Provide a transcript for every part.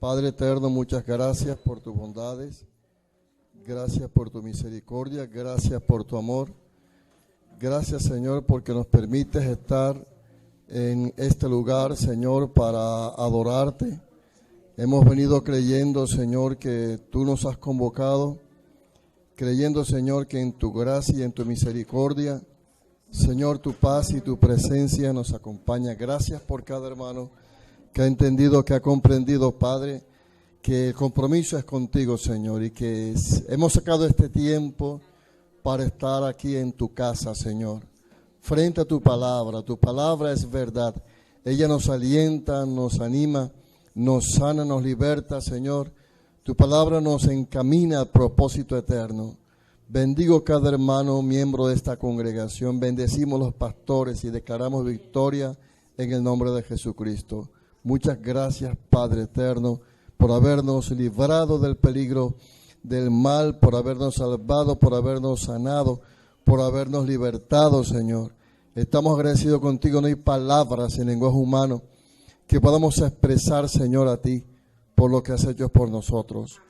Padre eterno, muchas gracias por tus bondades, gracias por tu misericordia, gracias por tu amor. Gracias, Señor, porque nos permites estar en este lugar, Señor, para adorarte. Hemos venido creyendo, Señor, que tú nos has convocado, creyendo, Señor, que en tu gracia y en tu misericordia, Señor, tu paz y tu presencia nos acompaña. Gracias por cada hermano que ha entendido, que ha comprendido, Padre, que el compromiso es contigo, Señor, y que hemos sacado este tiempo para estar aquí en tu casa, Señor, frente a tu palabra. Tu palabra es verdad. Ella nos alienta, nos anima, nos sana, nos liberta, Señor. Tu palabra nos encamina al propósito eterno. Bendigo cada hermano, miembro de esta congregación. Bendecimos los pastores y declaramos victoria en el nombre de Jesucristo. Muchas gracias, Padre eterno, por habernos librado del peligro del mal, por habernos salvado, por habernos sanado, por habernos libertado, Señor. Estamos agradecidos contigo. No hay palabras en lenguaje humano que podamos expresar, Señor, a ti por lo que has hecho por nosotros.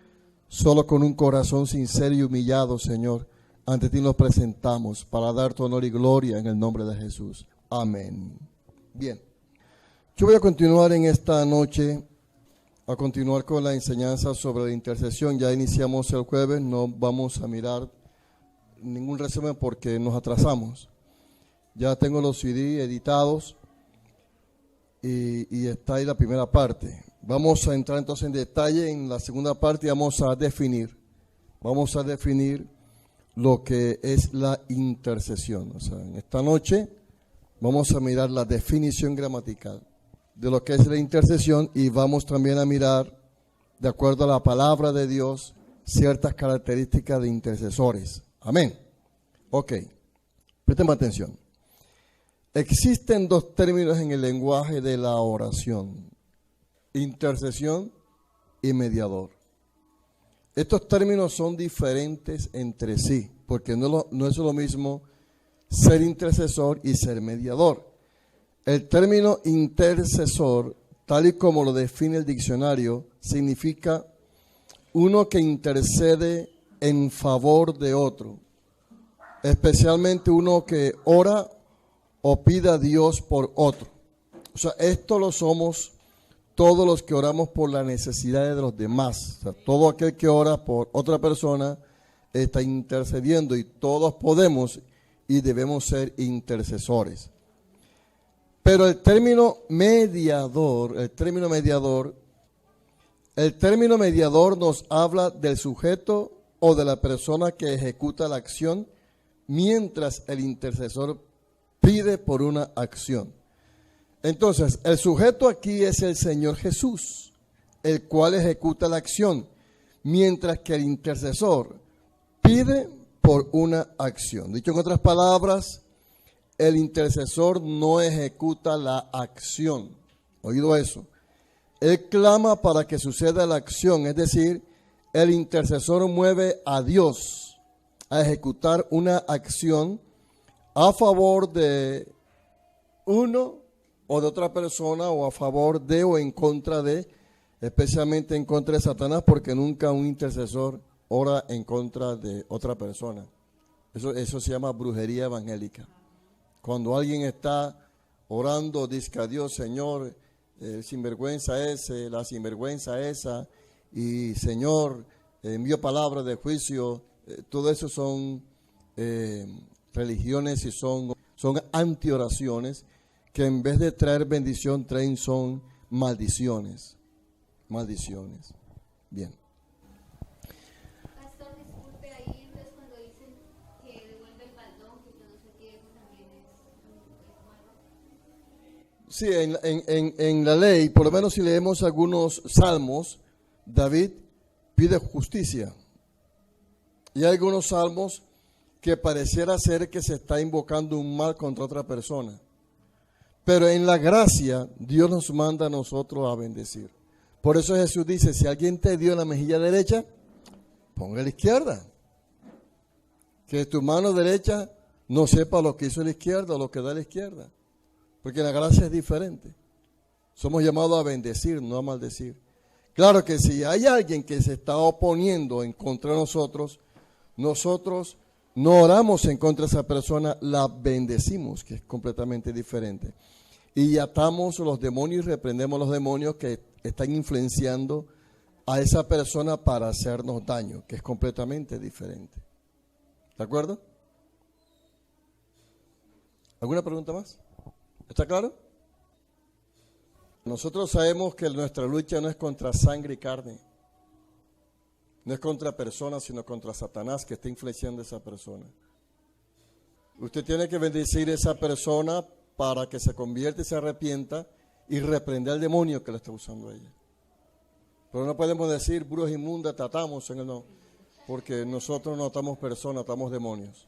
Solo con un corazón sincero y humillado, Señor, ante ti nos presentamos para dar tu honor y gloria en el nombre de Jesús. Amén. Bien, yo voy a continuar en esta noche, a continuar con la enseñanza sobre la intercesión. Ya iniciamos el jueves, no vamos a mirar ningún resumen porque nos atrasamos. Ya tengo los CD editados y está ahí la primera parte. Vamos a entrar entonces en detalle en la segunda parte y vamos a definir lo que es la intercesión. O sea, en esta noche vamos a mirar la definición gramatical de lo que es la intercesión y vamos también a mirar, de acuerdo a la palabra de Dios, ciertas características de intercesores. Amén. Ok, presten atención. Existen dos términos en el lenguaje de la oración: intercesión y mediador. Estos términos son diferentes entre sí, porque no es lo mismo ser intercesor y ser mediador. El término intercesor, tal y como lo define el diccionario, significa uno que intercede en favor de otro, especialmente uno que ora o pide a Dios por otro. O sea, esto lo somos todos los que oramos por las necesidades de los demás. O sea, todo aquel que ora por otra persona está intercediendo, y todos podemos y debemos ser intercesores. Pero el término mediador nos habla del sujeto o de la persona que ejecuta la acción, mientras el intercesor pide por una acción. Entonces, el sujeto aquí es el Señor Jesús, el cual ejecuta la acción, mientras que el intercesor pide por una acción. Dicho en otras palabras, el intercesor no ejecuta la acción. ¿Oído eso? Él clama para que suceda la acción, es decir, el intercesor mueve a Dios a ejecutar una acción a favor de uno o de otra persona, o a favor de o en contra de, especialmente en contra de Satanás, porque nunca un intercesor ora en contra de otra persona. Eso se llama brujería evangélica. Cuando alguien está orando, dice a Dios: Señor, el sinvergüenza ese, la sinvergüenza esa, y Señor, envío palabras de juicio. Todo eso son religiones y son antioraciones que en vez de traer bendición son maldiciones. Maldiciones. Bien. Pastor, disculpe ahí, entonces cuando dicen que devuelve el baldón, que yo no sé qué, eso también es malo. Sí, en la ley, por lo menos si leemos algunos salmos, David pide justicia. Y hay algunos salmos que pareciera ser que se está invocando un mal contra otra persona. Pero en la gracia, Dios nos manda a nosotros a bendecir. Por eso Jesús dice: si alguien te dio la mejilla derecha, ponga la izquierda. Que tu mano derecha no sepa lo que hizo la izquierda o lo que da la izquierda. Porque la gracia es diferente. Somos llamados a bendecir, no a maldecir. Claro que si hay alguien que se está oponiendo en contra de nosotros, nosotros no oramos en contra de esa persona, la bendecimos, que es completamente diferente. Y atamos los demonios y reprendemos los demonios que están influenciando a esa persona para hacernos daño, que es completamente diferente. ¿De acuerdo? ¿Alguna pregunta más? ¿Está claro? Nosotros sabemos que nuestra lucha no es contra sangre y carne. No es contra personas, sino contra Satanás que está influenciando a esa persona. Usted tiene que bendecir a esa persona para que se convierta y se arrepienta y reprender al demonio que le está usando a ella. Pero no podemos decir, brujas inmundas, te atamos en el no, porque nosotros no atamos personas, atamos demonios.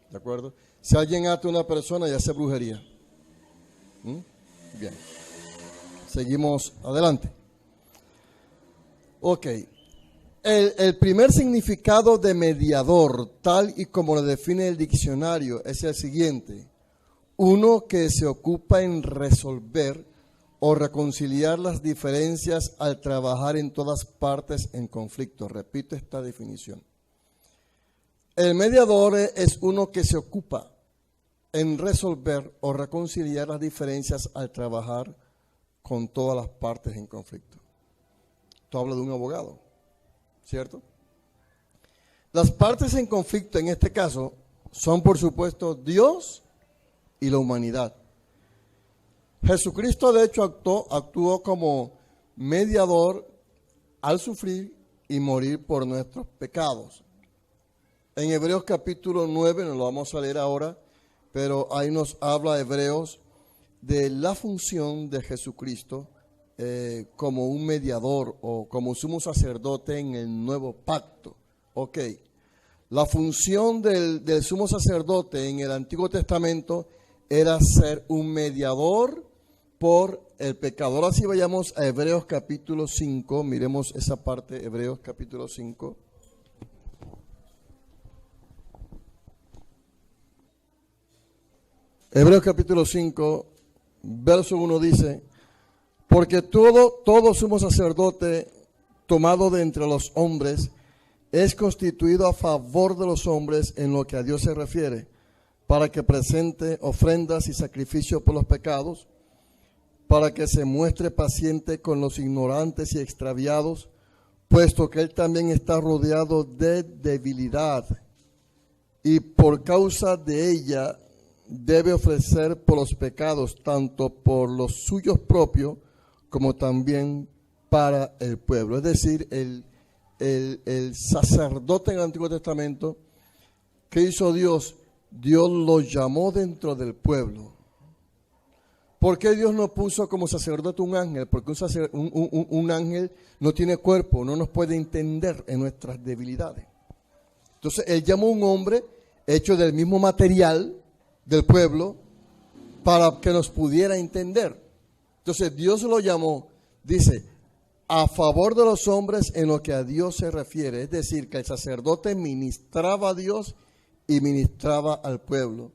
¿De acuerdo? Si alguien ata a una persona, ya hace brujería. Bien. Seguimos adelante. Ok. El primer significado de mediador, tal y como lo define el diccionario, es el siguiente. Uno que se ocupa en resolver o reconciliar las diferencias al trabajar en todas partes en conflicto. Repito esta definición. El mediador es uno que se ocupa en resolver o reconciliar las diferencias al trabajar con todas las partes en conflicto. Esto habla de un abogado, ¿cierto? Las partes en conflicto en este caso son, por supuesto, Dios y la humanidad. Jesucristo, de hecho, actuó como mediador al sufrir y morir por nuestros pecados. En Hebreos capítulo 9, no lo vamos a leer ahora, pero ahí nos habla Hebreos de la función de Jesucristo como un mediador o como sumo sacerdote en el nuevo pacto. Ok, la función del sumo sacerdote en el Antiguo Testamento era ser un mediador por el pecador. Ahora sí vayamos a Hebreos capítulo 5, miremos esa parte, Hebreos capítulo 5. Hebreos capítulo 5, verso 1 dice, porque todo sumo sacerdote tomado de entre los hombres es constituido a favor de los hombres en lo que a Dios se refiere, para que presente ofrendas y sacrificios por los pecados, para que se muestre paciente con los ignorantes y extraviados, puesto que él también está rodeado de debilidad, y por causa de ella debe ofrecer por los pecados, tanto por los suyos propios, como también para el pueblo. Es decir, el sacerdote en el Antiguo Testamento, ¿qué hizo Dios? Dios lo llamó dentro del pueblo. ¿Por qué Dios no puso como sacerdote un ángel? Porque un ángel no tiene cuerpo, no nos puede entender en nuestras debilidades. Entonces, Él llamó a un hombre hecho del mismo material del pueblo para que nos pudiera entender. Entonces, Dios lo llamó, dice, a favor de los hombres en lo que a Dios se refiere. Es decir, que el sacerdote ministraba a Dios y ministraba al pueblo.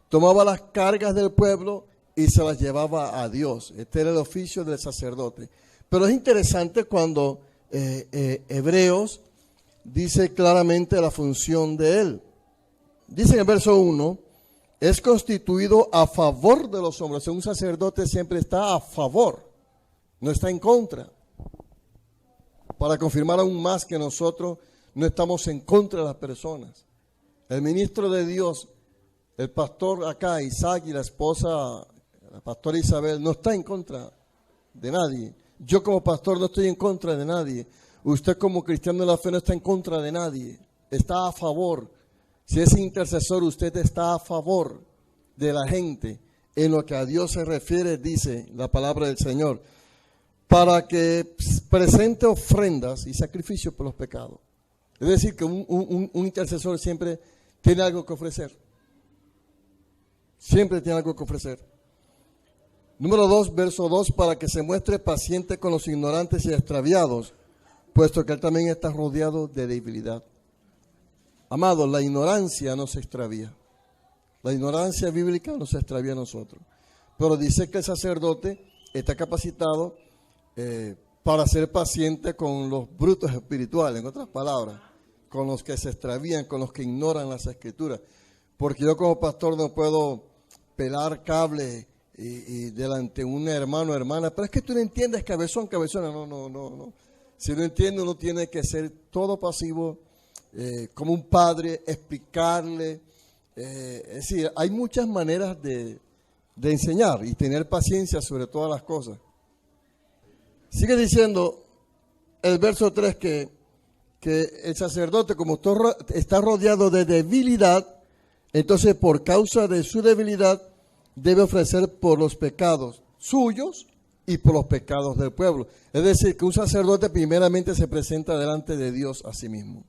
Tomaba las cargas del pueblo y se las llevaba a Dios. Este era el oficio del sacerdote. Pero es interesante cuando Hebreos dice claramente la función de él. Dice en el verso 1, es constituido a favor de los hombres. O sea, un sacerdote siempre está a favor, no está en contra. Para confirmar aún más que nosotros no estamos en contra de las personas. El ministro de Dios, el pastor acá, Isaac, y la esposa, la pastora Isabel, no está en contra de nadie. Yo como pastor no estoy en contra de nadie. Usted como cristiano de la fe no está en contra de nadie. Está a favor. Si es intercesor, usted está a favor de la gente. En lo que a Dios se refiere, dice la palabra del Señor, para que presente ofrendas y sacrificios por los pecados. Es decir, que un intercesor siempre tiene algo que ofrecer. Siempre tiene algo que ofrecer. Número 2, verso 2, para que se muestre paciente con los ignorantes y extraviados, puesto que él también está rodeado de debilidad. Amados, la ignorancia no se extravía. La ignorancia bíblica no se extravía a nosotros. Pero dice que el sacerdote está capacitado para ser paciente con los brutos espirituales, en otras palabras, con los que se extravían, con los que ignoran las escrituras. Porque yo como pastor no puedo pelar cable y delante de un hermano o hermana, pero es que tú no entiendes, cabezona. No. Si no entiende, uno tiene que ser todo pasivo, como un padre, explicarle. Es decir, hay muchas maneras de enseñar y tener paciencia sobre todas las cosas. Sigue diciendo el verso 3 que el sacerdote, como está rodeado de debilidad, entonces por causa de su debilidad debe ofrecer por los pecados suyos y por los pecados del pueblo. Es decir, que un sacerdote primeramente se presenta delante de Dios a sí mismo,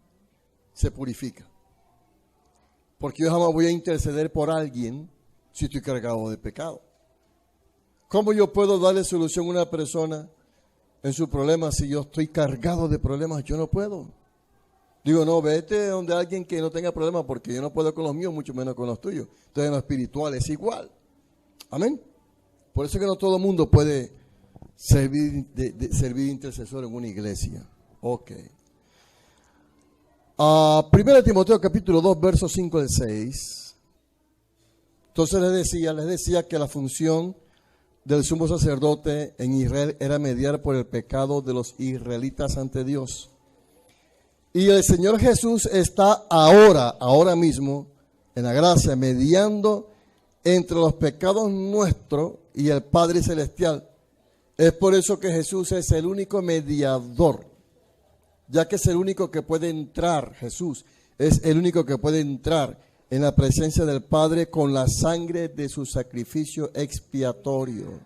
se purifica. Porque yo jamás voy a interceder por alguien si estoy cargado de pecado. ¿Cómo yo puedo darle solución a una persona en su problema si yo estoy cargado de problemas? Yo no puedo. Digo, no, vete donde alguien que no tenga problemas, porque yo no puedo con los míos, mucho menos con los tuyos. Entonces en lo espiritual es igual. Amén. Por eso es que no todo el mundo puede servir de intercesor en una iglesia. Ok. 1 Timoteo capítulo 2, versos 5 al 6. Entonces les decía que la función del sumo sacerdote en Israel era mediar por el pecado de los israelitas ante Dios. Y el Señor Jesús está ahora mismo, en la gracia, mediando entre los pecados nuestros y el Padre Celestial. Es por eso que Jesús es el único mediador, ya que es el único que puede entrar, Jesús es el único que puede entrar en la presencia del Padre con la sangre de su sacrificio expiatorio.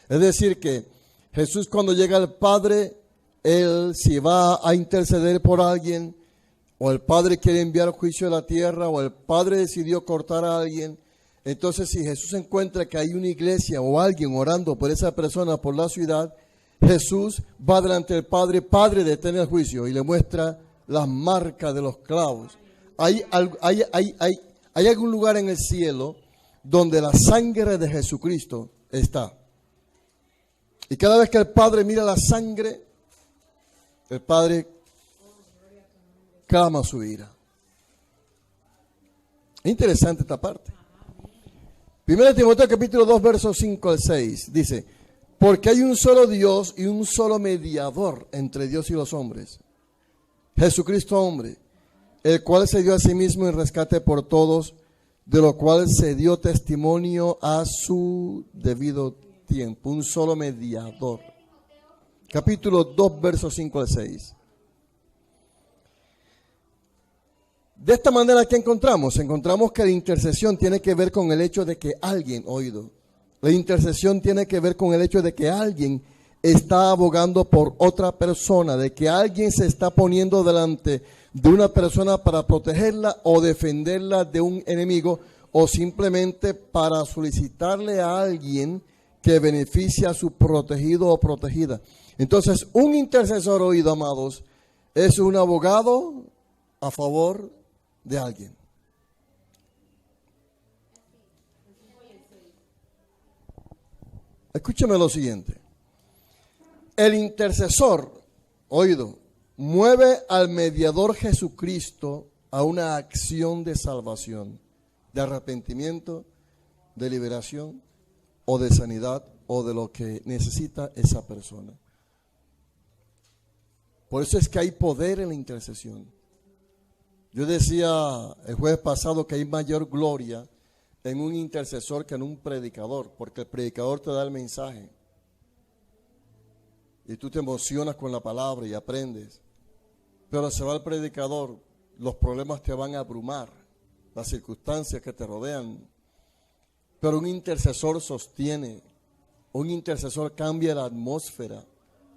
Es decir que Jesús, cuando llega al Padre, Él, si va a interceder por alguien, o el Padre quiere enviar juicio a la tierra, o el Padre decidió cortar a alguien, entonces si Jesús encuentra que hay una iglesia o alguien orando por esa persona, por la ciudad, Jesús va delante del Padre, Padre, detén el juicio, y le muestra las marcas de los clavos. Hay algún lugar en el cielo donde la sangre de Jesucristo está. Y cada vez que el Padre mira la sangre, el Padre clama su ira. Interesante esta parte. 1 Timoteo capítulo 2, versos 5 al 6. Dice, porque hay un solo Dios y un solo mediador entre Dios y los hombres, Jesucristo hombre, el cual se dio a sí mismo en rescate por todos, de lo cual se dio testimonio a su debido tiempo. Un solo mediador. Capítulo 2, versos 5 al 6. De esta manera, ¿qué encontramos? Encontramos que la intercesión tiene que ver con el hecho de que alguien, la intercesión tiene que ver con el hecho de que alguien está abogando por otra persona, de que alguien se está poniendo delante de una persona para protegerla o defenderla de un enemigo, o simplemente para solicitarle a alguien que beneficie a su protegido o protegida. Entonces, un intercesor, amados, es un abogado a favor de alguien. Escúchame lo siguiente. El intercesor, mueve al mediador Jesucristo a una acción de salvación, de arrepentimiento, de liberación o de sanidad o de lo que necesita esa persona. Por eso es que hay poder en la intercesión. Yo decía el jueves pasado que hay mayor gloria en un intercesor que en un predicador, porque el predicador te da el mensaje y tú te emocionas con la palabra y aprendes. Pero se va el predicador, los problemas te van a abrumar, las circunstancias que te rodean. Pero un intercesor sostiene, un intercesor cambia la atmósfera,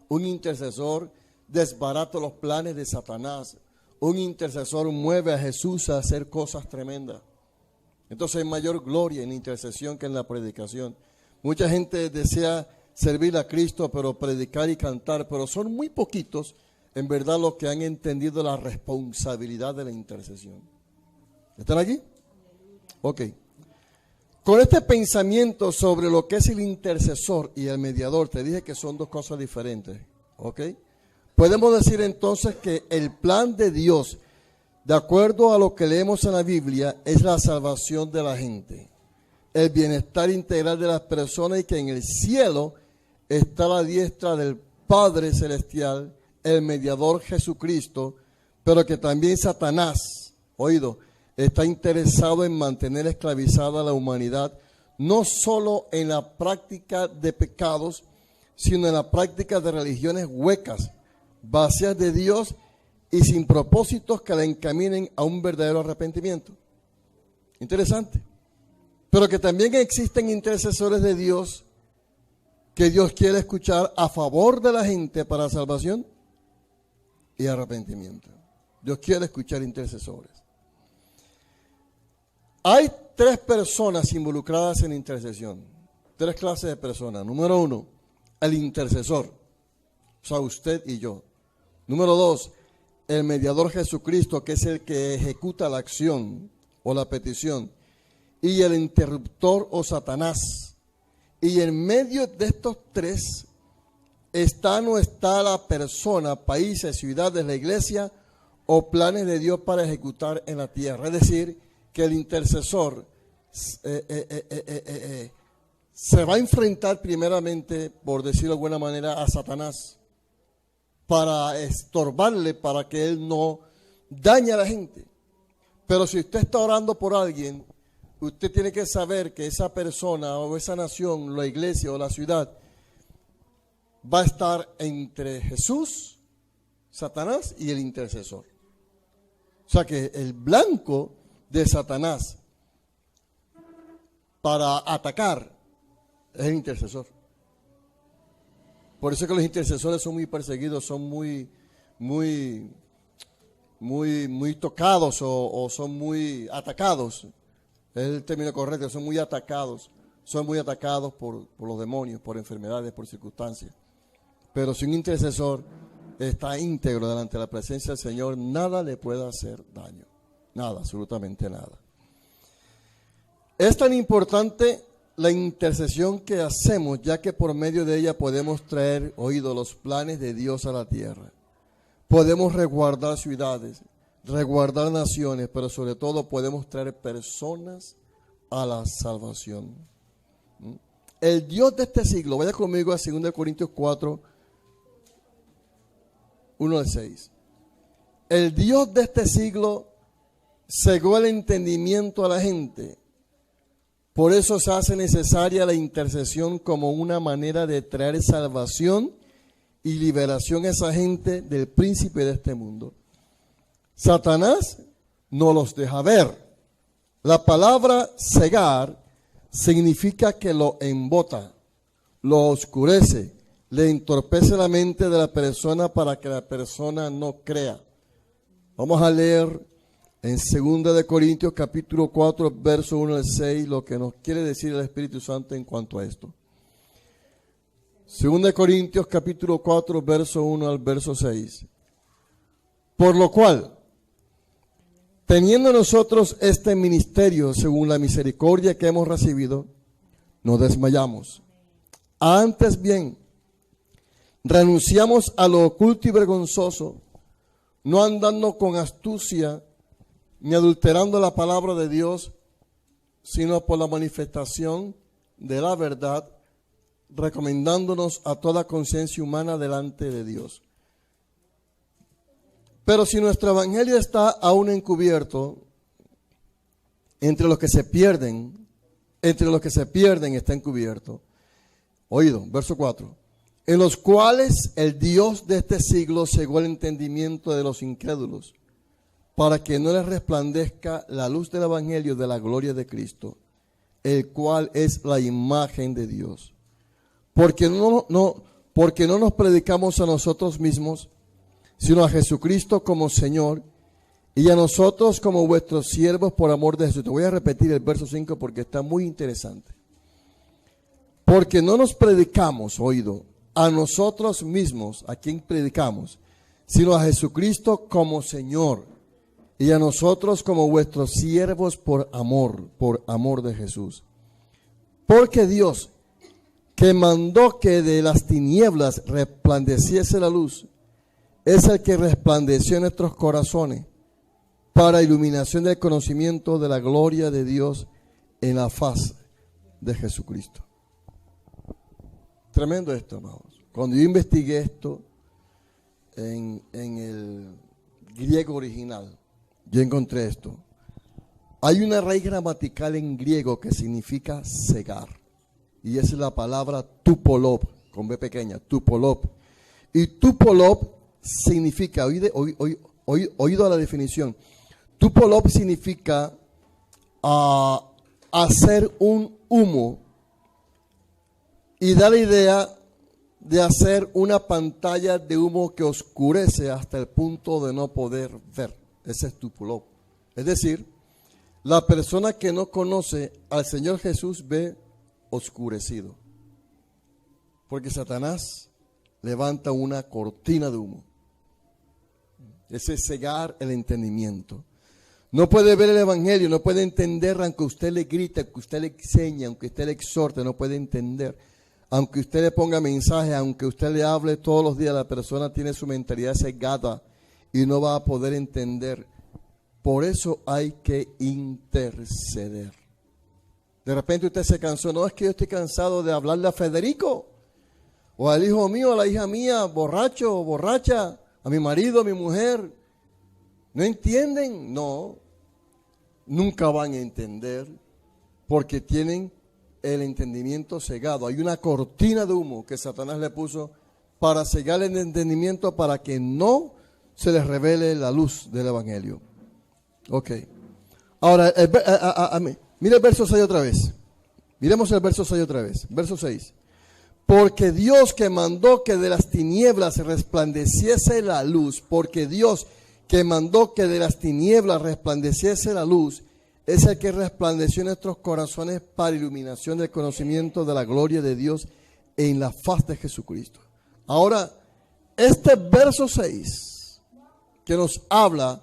un intercesor desbarata los planes de Satanás, un intercesor mueve a Jesús a hacer cosas tremendas. Entonces hay mayor gloria en la intercesión que en la predicación. Mucha gente desea servir a Cristo, pero predicar y cantar, pero son muy poquitos en verdad los que han entendido la responsabilidad de la intercesión. ¿Están aquí? Ok. Con este pensamiento sobre lo que es el intercesor y el mediador, te dije que son dos cosas diferentes. ¿Ok? Podemos decir entonces que el plan de Dios, de acuerdo a lo que leemos en la Biblia, es la salvación de la gente, el bienestar integral de las personas, y que en el cielo está a la diestra del Padre Celestial, el mediador Jesucristo, pero que también Satanás, oído, está interesado en mantener esclavizada a la humanidad, no solo en la práctica de pecados, sino en la práctica de religiones huecas, vacías de Dios y sin propósitos que la encaminen a un verdadero arrepentimiento. Interesante. Pero que también existen intercesores de Dios que Dios quiere escuchar a favor de la gente para salvación y arrepentimiento. Dios quiere escuchar intercesores. Hay 3 personas involucradas en intercesión. 3 clases de personas. Número 1, el intercesor. O sea, usted y yo. Número 2, el mediador Jesucristo, que es el que ejecuta la acción o la petición. Y el interruptor o Satanás. Y en medio de estos 3 está o no está la persona, países, ciudades, la iglesia o planes de Dios para ejecutar en la tierra. Es decir, que el intercesor se va a enfrentar primeramente, por decirlo de alguna manera, a Satanás para estorbarle, para que él no dañe a la gente. Pero si usted está orando por alguien, usted tiene que saber que esa persona o esa nación, la iglesia o la ciudad, va a estar entre Jesús, Satanás y el intercesor. O sea que el blanco de Satanás para atacar es el intercesor. Por eso es que los intercesores son muy perseguidos, son muy tocados o son muy atacados. Es el término correcto, son muy atacados por los demonios, por enfermedades, por circunstancias. Pero si un intercesor está íntegro delante de la presencia del Señor, nada le puede hacer daño. Nada, absolutamente nada. Es tan importante la intercesión que hacemos, ya que por medio de ella podemos traer, oído, los planes de Dios a la tierra. Podemos resguardar ciudades, resguardar naciones, pero sobre todo podemos traer personas a la salvación. El Dios de este siglo, vaya conmigo a 2 Corintios 4, 1 al 6. El Dios de este siglo cegó el entendimiento a la gente. Por eso se hace necesaria la intercesión como una manera de traer salvación y liberación a esa gente del príncipe de este mundo. Satanás no los deja ver. La palabra cegar significa que lo embota, lo oscurece, le entorpece la mente de la persona para que la persona no crea. Vamos a leer en 2 Corintios capítulo 4, verso 1 al 6, lo que nos quiere decir el Espíritu Santo en cuanto a esto. 2 Corintios capítulo 4, verso 1 al verso 6. Por lo cual, teniendo nosotros este ministerio según la misericordia que hemos recibido, no desmayamos. Antes bien, renunciamos a lo oculto y vergonzoso, no andando con astucia, ni adulterando la palabra de Dios, sino por la manifestación de la verdad, recomendándonos a toda conciencia humana delante de Dios. Pero si nuestro evangelio está aún encubierto, entre los que se pierden está encubierto. Oído, verso 4. En los cuales el Dios de este siglo cegó el entendimiento de los incrédulos, para que no les resplandezca la luz del evangelio de la gloria de Cristo, el cual es la imagen de Dios. Porque no nos predicamos a nosotros mismos, sino a Jesucristo como Señor, y a nosotros como vuestros siervos por amor de Jesús. Te voy a repetir el verso 5 porque está muy interesante. Porque no nos predicamos, oído, a nosotros mismos, a quien predicamos, sino a Jesucristo como Señor, y a nosotros como vuestros siervos por amor de Jesús. Porque Dios, que mandó que de las tinieblas resplandeciese la luz, es el que resplandeció en nuestros corazones para iluminación del conocimiento de la gloria de Dios en la faz de Jesucristo. Tremendo esto, hermanos. Cuando yo investigué esto en el griego original, yo encontré esto. Hay una raíz gramatical en griego que significa cegar. Y esa es la palabra tupolop, con B pequeña, tupolop. Y tupolop significa, oído a la definición, tupolop significa hacer un humo y da la idea de hacer una pantalla de humo que oscurece hasta el punto de no poder ver. Ese es tupolop. Es decir, la persona que no conoce al Señor Jesús ve oscurecido. Porque Satanás levanta una cortina de humo. Ese es cegar el entendimiento. No puede ver el evangelio, no puede entender, aunque usted le grite, aunque usted le enseñe, aunque usted le exhorte, no puede entender. Aunque usted le ponga mensaje, aunque usted le hable todos los días, la persona tiene su mentalidad cegada y no va a poder entender. Por eso hay que interceder. De repente usted se cansó. No, es que yo estoy cansado de hablarle a Federico, o al hijo mío, a la hija mía, borracho o borracha, a mi marido, a mi mujer. ¿No entienden? No, nunca van a entender porque tienen el entendimiento cegado. Hay una cortina de humo que Satanás le puso para cegar el entendimiento para que no se les revele la luz del evangelio. Ok. Ahora, mira el verso 6 otra vez. Miremos el verso 6 otra vez. Verso 6. Porque Dios que mandó que de las tinieblas resplandeciese la luz, porque Dios que mandó que de las tinieblas resplandeciese la luz, es el que resplandeció en nuestros corazones para iluminación del conocimiento de la gloria de Dios en la faz de Jesucristo. Ahora, este verso 6 que nos habla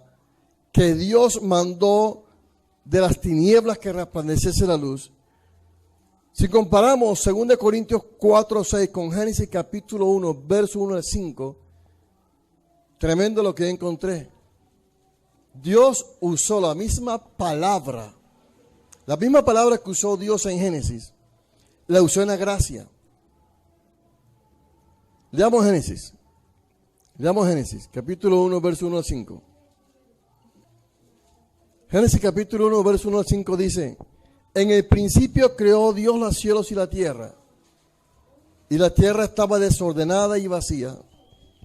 que Dios mandó de las tinieblas que resplandeciese la luz. Si comparamos 2 Corintios 4:6 con Génesis capítulo 1, verso 1 al 5, tremendo lo que encontré. Dios usó la misma palabra que usó Dios en Génesis, la usó en la gracia. Leamos Génesis, capítulo 1, verso 1 al 5. Génesis capítulo 1, verso 1 al 5 dice: en el principio creó Dios los cielos y la tierra estaba desordenada y vacía,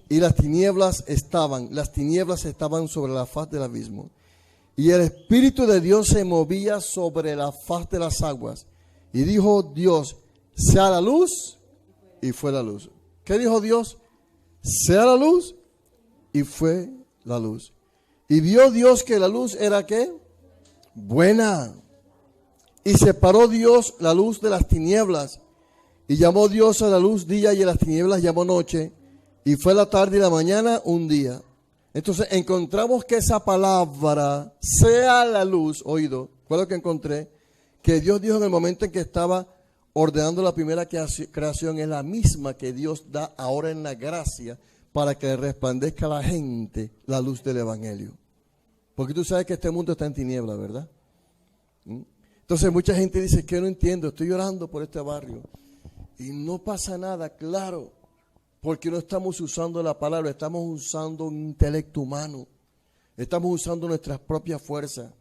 y las tinieblas estaban sobre la faz del abismo, y el Espíritu de Dios se movía sobre la faz de las aguas, y dijo Dios: sea la luz, y fue la luz. ¿Qué dijo Dios? Sea la luz, y fue la luz. Y vio Dios que la luz era ¿qué? Buena. Y separó Dios la luz de las tinieblas. Y llamó Dios a la luz día y a las tinieblas llamó noche. Y fue la tarde y la mañana un día. Entonces encontramos que esa palabra, sea la luz, oído, fue lo que encontré, que Dios dijo en el momento en que estaba ordenando la primera creación, es la misma que Dios da ahora en la gracia, para que resplandezca a la gente la luz del evangelio. Porque tú sabes que este mundo está en tinieblas, ¿verdad? Entonces mucha gente dice que no entiendo, estoy llorando por este barrio. Y no pasa nada, claro, porque no estamos usando la palabra, estamos usando un intelecto humano. Estamos usando nuestras propias fuerzas.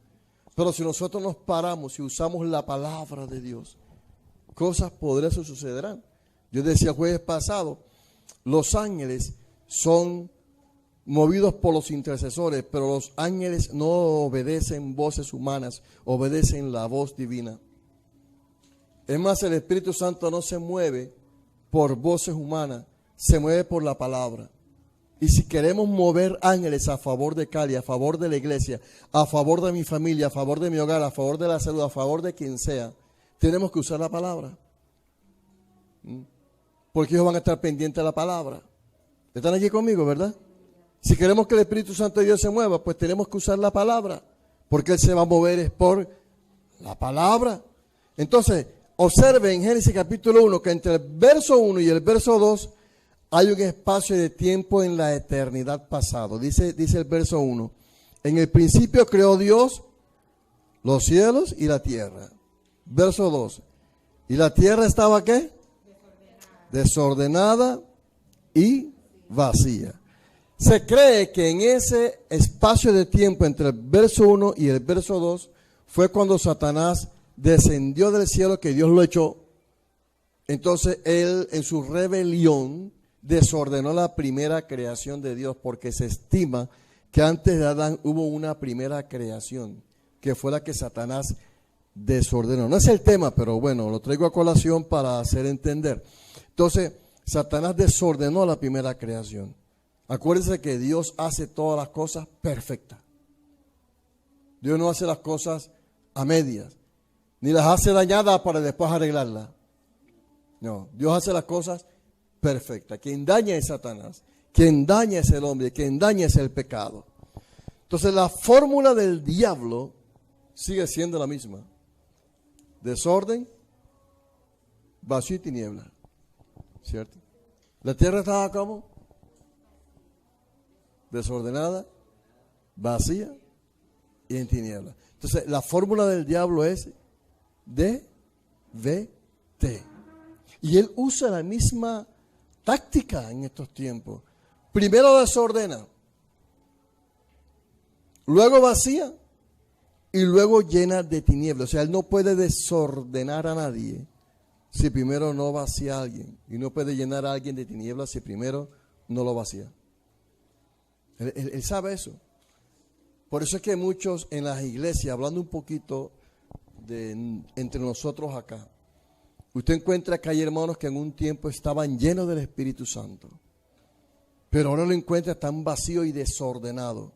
Pero si nosotros nos paramos y usamos la palabra de Dios, cosas poderosas sucederán. Yo decía el jueves pasado, los ángeles son movidos por los intercesores, pero los ángeles no obedecen voces humanas, obedecen la voz divina. Es más, el Espíritu Santo no se mueve por voces humanas, se mueve por la palabra. Y si queremos mover ángeles a favor de Cali, a favor de la iglesia, a favor de mi familia, a favor de mi hogar, a favor de la salud, a favor de quien sea, tenemos que usar la palabra. Porque ellos van a estar pendientes de la palabra. ¿Están aquí conmigo, verdad? Si queremos que el Espíritu Santo de Dios se mueva, pues tenemos que usar la palabra. Porque Él se va a mover es por la palabra. Entonces, observe en Génesis capítulo 1 que entre el verso 1 y el verso 2 hay un espacio de tiempo en la eternidad pasado. Dice el verso 1. En el principio creó Dios los cielos y la tierra. Verso 2. ¿Y la tierra estaba qué? Desordenada y vacía. Se cree que en ese espacio de tiempo entre el verso 1 y el verso 2 fue cuando Satanás descendió del cielo, que Dios lo echó. Entonces él en su rebelión desordenó la primera creación de Dios, porque se estima que antes de Adán hubo una primera creación, que fue la que Satanás desordenó. No es el tema, pero bueno, lo traigo a colación para hacer entender. Entonces, Satanás desordenó la primera creación. Acuérdense que Dios hace todas las cosas perfectas. Dios no hace las cosas a medias, ni las hace dañadas para después arreglarlas. No, Dios hace las cosas perfectas. Quien daña es Satanás, quien daña es el hombre, quien daña es el pecado. Entonces la fórmula del diablo sigue siendo la misma: desorden, vacío y tiniebla. ¿Cierto? La tierra estaba como desordenada, vacía y en tiniebla. Entonces la fórmula del diablo es DVT. Y él usa la misma táctica en estos tiempos. Primero desordena, luego vacía y luego llena de tinieblas. O sea, él no puede desordenar a nadie si primero no vacía a alguien. Y no puede llenar a alguien de tinieblas si primero no lo vacía. Él sabe eso. Por eso es que muchos en las iglesias, hablando un poquito entre nosotros acá, usted encuentra que hay hermanos que en un tiempo estaban llenos del Espíritu Santo, pero ahora lo encuentra tan vacío y desordenado.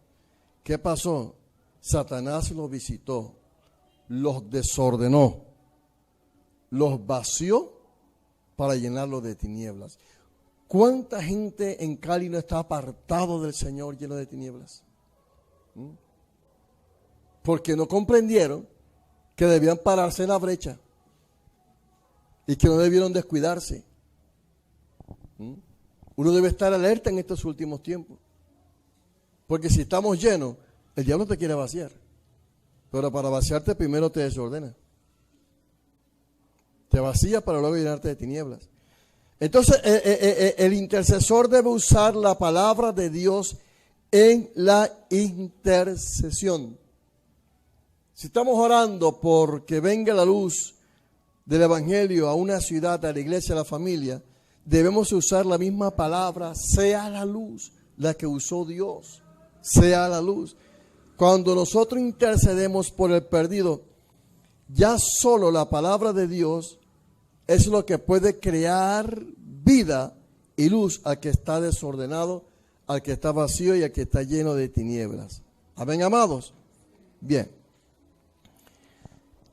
¿Qué pasó? Satanás los visitó, los desordenó, los vació para llenarlos de tinieblas. ¿Cuánta gente en Cali no está apartado del Señor, lleno de tinieblas? Porque no comprendieron que debían pararse en la brecha y que no debieron descuidarse. Uno debe estar alerta en estos últimos tiempos, porque si estamos llenos, el diablo te quiere vaciar, pero para vaciarte primero te desordena, te vacía para luego llenarte de tinieblas. Entonces el intercesor debe usar la palabra de Dios en la intercesión. Si estamos orando porque venga la luz del Evangelio a una ciudad, a la iglesia, a la familia, debemos usar la misma palabra: sea la luz, la que usó Dios, sea la luz. Cuando nosotros intercedemos por el perdido, ya solo la palabra de Dios es lo que puede crear vida y luz al que está desordenado, al que está vacío y al que está lleno de tinieblas. Amén, amados. Bien.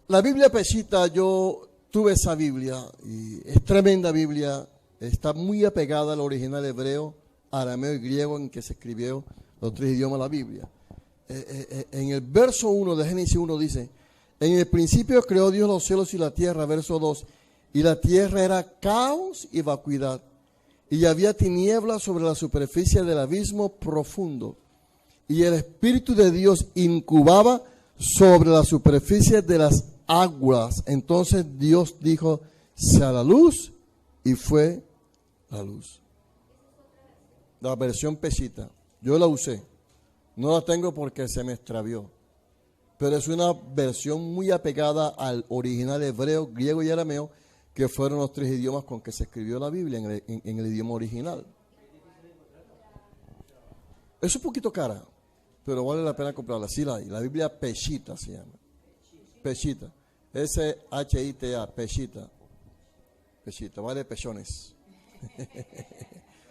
La Biblia Peshitta, yo tuve esa Biblia y es tremenda Biblia. Está muy apegada al original hebreo, arameo y griego en que se escribió los tres idiomas de la Biblia. En el verso 1 de Génesis 1 dice: en el principio creó Dios los cielos y la tierra. Verso 2: y la tierra era caos y vacuidad, y había tinieblas sobre la superficie del abismo profundo, y el Espíritu de Dios incubaba sobre la superficie de las aguas. Entonces Dios dijo: sea la luz, y fue la luz. La versión Peshitta, yo la usé, no la tengo porque se me extravió, pero es una versión muy apegada al original hebreo, griego y arameo, que fueron los tres idiomas con que se escribió la Biblia en el idioma original. Es un poquito cara, pero vale la pena comprarla. Sí, la Biblia Peshitta se llama. Peshitta. S-H-I-T-A, Peshitta. Peshitta, vale pechones.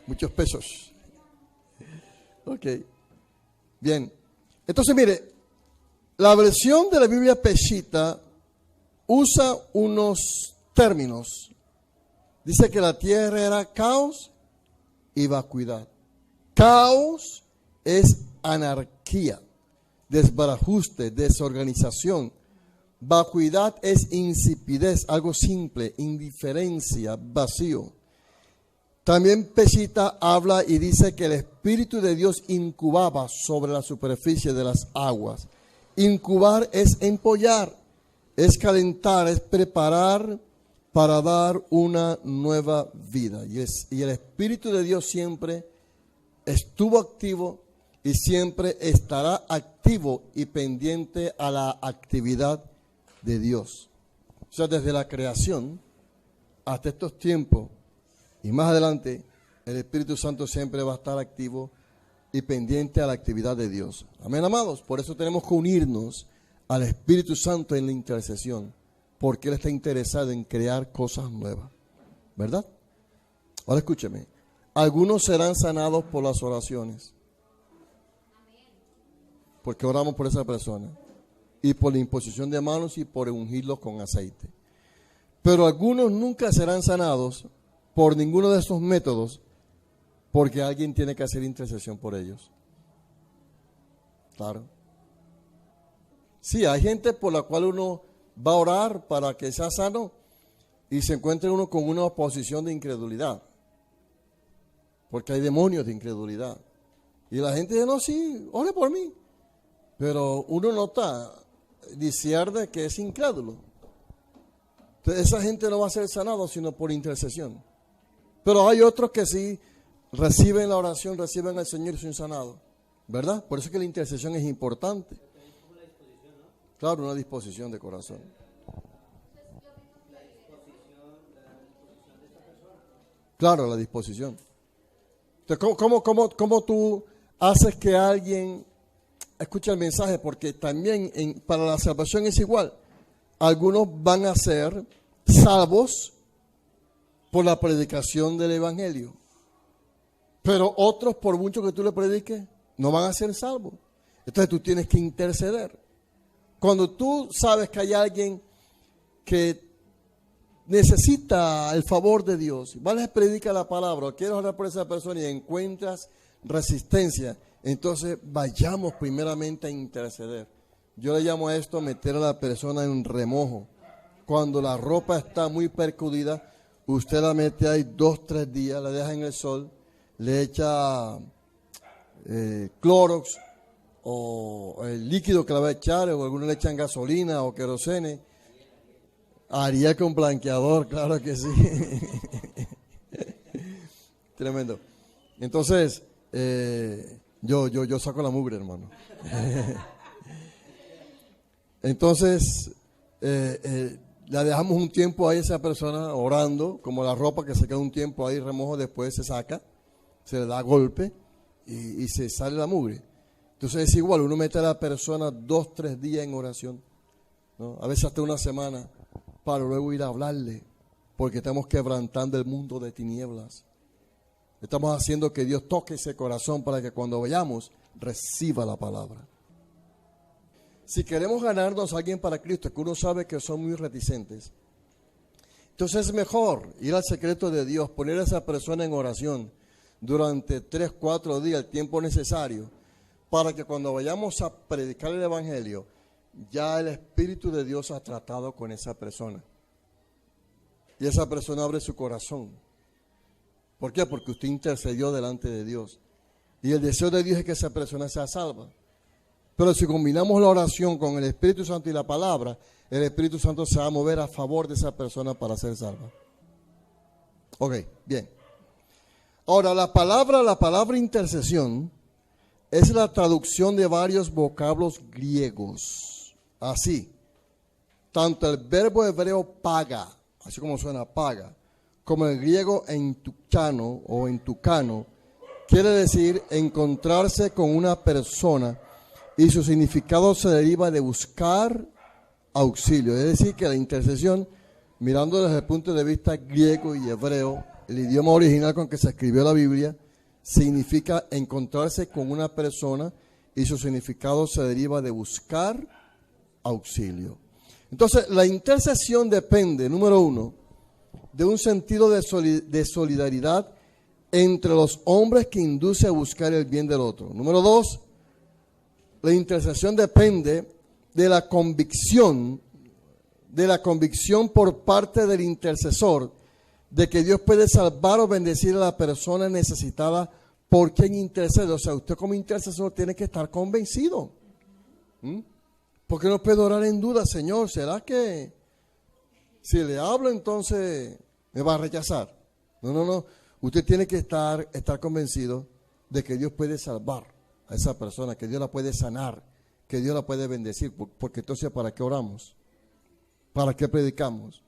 Muchos pesos. Ok. Bien. Entonces, mire, la versión de la Biblia Peshitta usa unos términos. Dice que la tierra era caos y vacuidad. Caos es anarquía, desbarajuste, desorganización. Vacuidad es insipidez, algo simple, indiferencia, vacío. También Peshitta habla y dice que el Espíritu de Dios incubaba sobre la superficie de las aguas. Incubar es empollar, es calentar, es preparar para dar una nueva vida. Y el Espíritu de Dios siempre estuvo activo y siempre estará activo y pendiente a la actividad de Dios. O sea, desde la creación hasta estos tiempos y más adelante, el Espíritu Santo siempre va a estar activo y pendiente a la actividad de Dios. Amén, amados. Por eso tenemos que unirnos al Espíritu Santo en la intercesión, porque Él está interesado en crear cosas nuevas, ¿verdad? Ahora escúcheme. Algunos serán sanados por las oraciones, porque oramos por esa persona, y por la imposición de manos y por ungirlos con aceite. Pero algunos nunca serán sanados por ninguno de estos métodos, porque alguien tiene que hacer intercesión por ellos. Claro. Sí, hay gente por la cual uno va a orar para que sea sano y se encuentre uno con una oposición de incredulidad, porque hay demonios de incredulidad. Y la gente dice, no, sí, ore por mí. Pero uno nota, discierne que es incrédulo. Entonces esa gente no va a ser sanado sino por intercesión. Pero hay otros que sí reciben la oración, reciben al Señor y son sanados, ¿verdad? Por eso es que la intercesión es importante. Claro, una disposición de corazón. Claro, la disposición. Entonces, ¿cómo tú haces que alguien escuche el mensaje? Porque también para la salvación es igual. Algunos van a ser salvos por la predicación del Evangelio. Pero otros, por mucho que tú le prediques, no van a ser salvos. Entonces tú tienes que interceder. Cuando tú sabes que hay alguien que necesita el favor de Dios, vas a predicar la palabra, o quieres orar por esa persona y encuentras resistencia, entonces vayamos primeramente a interceder. Yo le llamo a esto meter a la persona en remojo. Cuando la ropa está muy percudida, usted la mete ahí 2-3 días, la deja en el sol, le echa Clorox o el líquido que la va a echar, o algunos le echan gasolina o querosene. Ariel con blanqueador, claro que sí. Tremendo. Entonces, yo saco la mugre, hermano. Entonces, la dejamos un tiempo ahí esa persona orando, como la ropa que se queda un tiempo ahí remojo, después se saca, se le da golpe y se sale la mugre. Entonces es igual, uno mete a la persona 2-3 días en oración, ¿no? A veces hasta una semana, para luego ir a hablarle, porque estamos quebrantando el mundo de tinieblas. Estamos haciendo que Dios toque ese corazón para que cuando vayamos reciba la palabra. Si queremos ganarnos a alguien para Cristo, que uno sabe que son muy reticentes, entonces es mejor ir al secreto de Dios, poner a esa persona en oración durante 3-4 días, el tiempo necesario, para que cuando vayamos a predicar el Evangelio, ya el Espíritu de Dios ha tratado con esa persona. Y esa persona abre su corazón. ¿Por qué? Porque usted intercedió delante de Dios. Y el deseo de Dios es que esa persona sea salva. Pero si combinamos la oración con el Espíritu Santo y la palabra, el Espíritu Santo se va a mover a favor de esa persona para ser salva. Ok, bien. Ahora, la palabra intercesión es la traducción de varios vocablos griegos. Así, tanto el verbo hebreo paga, así como suena paga, como el griego entucano o entucano, quiere decir encontrarse con una persona, y su significado se deriva de buscar auxilio. Es decir, que la intercesión, mirando desde el punto de vista griego y hebreo, el idioma original con que se escribió la Biblia, significa encontrarse con una persona, y su significado se deriva de buscar auxilio. Entonces, la intercesión depende, número uno, de un sentido de solidaridad entre los hombres que induce a buscar el bien del otro. Número dos, la intercesión depende de la convicción de la convicción por parte del intercesor de que Dios puede salvar o bendecir a la persona necesitada por quien intercede. O sea, usted como intercesor tiene que estar convencido. Porque no puede orar en duda, Señor, ¿será que si le hablo entonces me va a rechazar? No. Usted tiene que estar convencido de que Dios puede salvar a esa persona, que Dios la puede sanar, que Dios la puede bendecir. Porque entonces, ¿para qué oramos? ¿Para qué predicamos?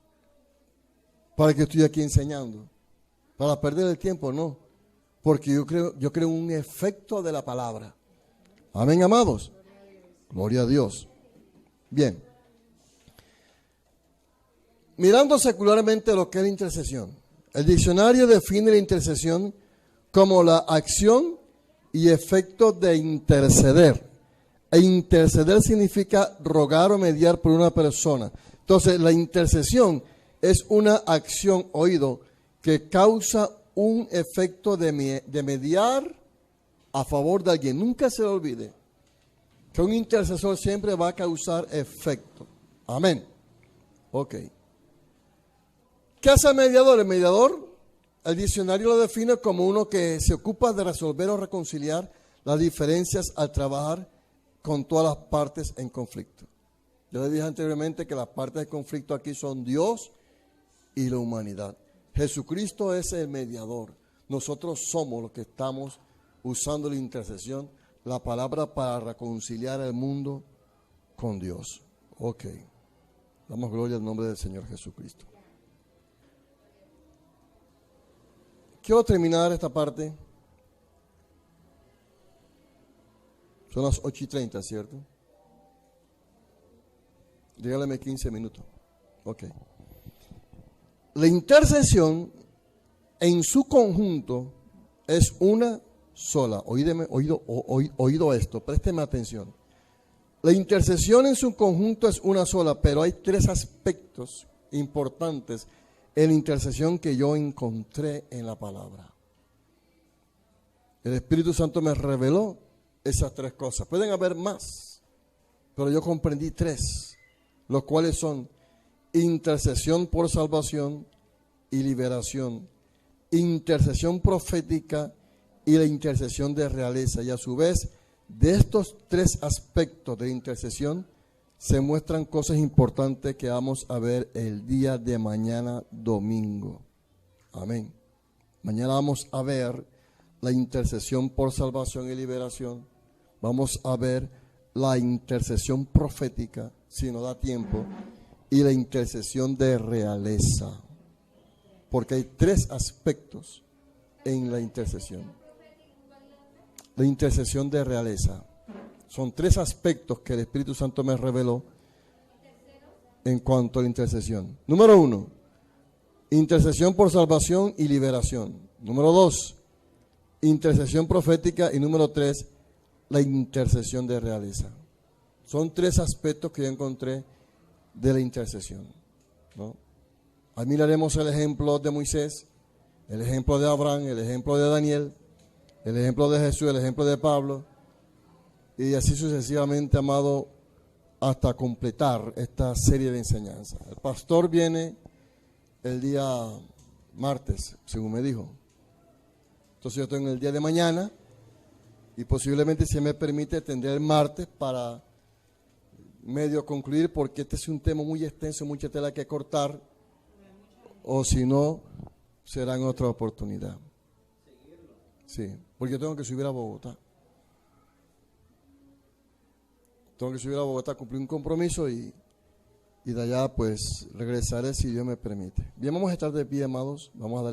¿Para qué estoy aquí enseñando? ¿Para perder el tiempo? No. Porque yo creo en un efecto de la palabra. Amén, amados. Gloria a Dios. Bien. Mirando secularmente lo que es la intercesión. El diccionario define la intercesión como la acción y efecto de interceder. E interceder significa rogar o mediar por una persona. Entonces, la intercesión es una acción, oído, que causa un efecto de mediar a favor de alguien. Nunca se le olvide que un intercesor siempre va a causar efecto. Amén. Ok. ¿Qué hace el mediador? El mediador, el diccionario lo define como uno que se ocupa de resolver o reconciliar las diferencias al trabajar con todas las partes en conflicto. Yo le dije anteriormente que las partes de conflicto aquí son Dios y la humanidad. Jesucristo es el mediador. Nosotros somos los que estamos usando la intercesión, la palabra para reconciliar el mundo con Dios. Ok. Damos gloria al nombre del Señor Jesucristo. Quiero terminar esta parte. Son las 8:30, ¿cierto? Regálame 15 minutos. Ok. La intercesión en su conjunto es una sola. Oído esto, présteme atención. La intercesión en su conjunto es una sola, pero hay tres aspectos importantes en la intercesión que yo encontré en la palabra. El Espíritu Santo me reveló esas tres cosas. Pueden haber más, pero yo comprendí tres, los cuales son intercesión por salvación y liberación, intercesión profética y la intercesión de realeza. Y a su vez, de estos tres aspectos de intercesión se muestran cosas importantes que vamos a ver el día de mañana domingo. Amén. Mañana vamos a ver la intercesión por salvación y liberación. Vamos a ver la intercesión profética, si nos da tiempo, y la intercesión de realeza. Porque hay tres aspectos en la intercesión. La intercesión de realeza. Son tres aspectos que el Espíritu Santo me reveló en cuanto a la intercesión. Número 1, intercesión por salvación y liberación. Número 2, intercesión profética. Y número 3, la intercesión de realeza. Son tres aspectos que yo encontré de la intercesión, ¿no? Ahí miraremos el ejemplo de Moisés, el ejemplo de Abraham, el ejemplo de Daniel, el ejemplo de Jesús, el ejemplo de Pablo, y así sucesivamente, amado, hasta completar esta serie de enseñanzas. El pastor viene el día martes, según me dijo. Entonces yo tengo el día de mañana y posiblemente, si me permite, tendré el martes para medio concluir, porque este es un tema muy extenso, mucha tela que cortar, o si no, será en otra oportunidad. Sí, porque yo tengo que subir a Bogotá. Tengo que subir a Bogotá, cumplir un compromiso y de allá pues regresaré si Dios me permite. Bien, vamos a estar de pie, amados. Vamos a dar